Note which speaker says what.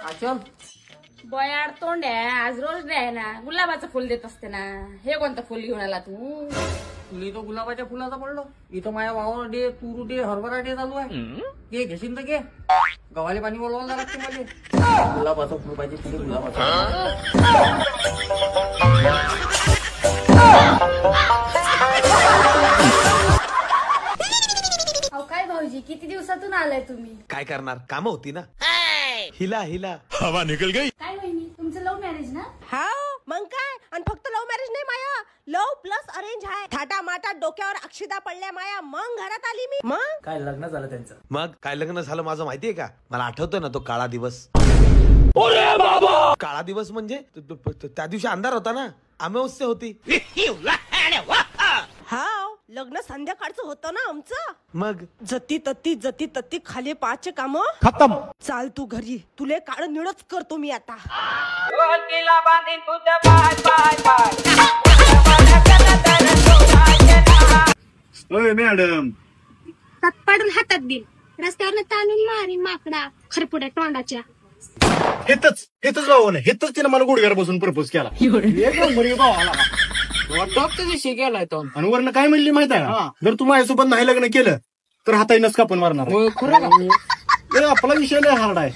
Speaker 1: आचल
Speaker 2: बयाड तोंड आहे, आज रोज डे आहे ना, गुलाबाचं फुल देत असते ना. हे कोणतं फुल घेऊन आला तू?
Speaker 1: तुला तो गुलाबाच्या फुलाचा पडलो. इथं माझ्या वावर डे, तुरू डे, हरभरा डे चालू आहे. घे घेशील तर घे. गव्हाले पाणी बोलवायला लागते मला. गुलाबाचं फुल पाहिजे तुला, गुलाबाचं.
Speaker 2: अहो काय भाऊजी, किती दिवसातून आलाय तुम्ही?
Speaker 3: काय करणार, काम होती ना. हिला हिला
Speaker 4: हवा निकल गई.
Speaker 2: काय वहिनी, तुमचं लव्ह मॅरेज ना?
Speaker 5: हा मग काय, आणि फक्त लव्ह मॅरेज नाही माया, लव्ह प्लस अरेंज आहे. थाटा माटा डोक्यावर अक्षिदा पडल्या माया, मग घरात आली मी. मग
Speaker 1: काय लग्न झालं त्यांचं?
Speaker 3: मग काय लग्न झालं माझं माहितीये का? मला आठवतोय ना तो काळा दिवस. काळा दिवस म्हणजे त्या दिवशी अंधार होता ना, अमावस्या होती.
Speaker 5: हा लग्न संध्याकाळचं होतं ना आमचं.
Speaker 3: मग
Speaker 5: जती तत्ती खाली पाच काम
Speaker 4: खत्म.
Speaker 5: चाल तू घरी, तुले काळ निळच करतो मी आता.
Speaker 4: मॅडम
Speaker 6: पाडून हातात देईल, रस्त्यावर ताणून मारीन माकडा खरपुड्या तोंडाच्या.
Speaker 4: हेच भाऊ नाही, हेच तिने मला गुडघ्यावर बसून प्रपोज केला.
Speaker 1: दिवशी गेलाय तो.
Speaker 4: आणि वरनं काय म्हणली माहित आहे का? जर तू माझ्यासोबत नाही लग्न केलं तर हाताईनच कापून मारणार.
Speaker 1: खरं का?
Speaker 4: आपला विषय लय हार्ड आहे.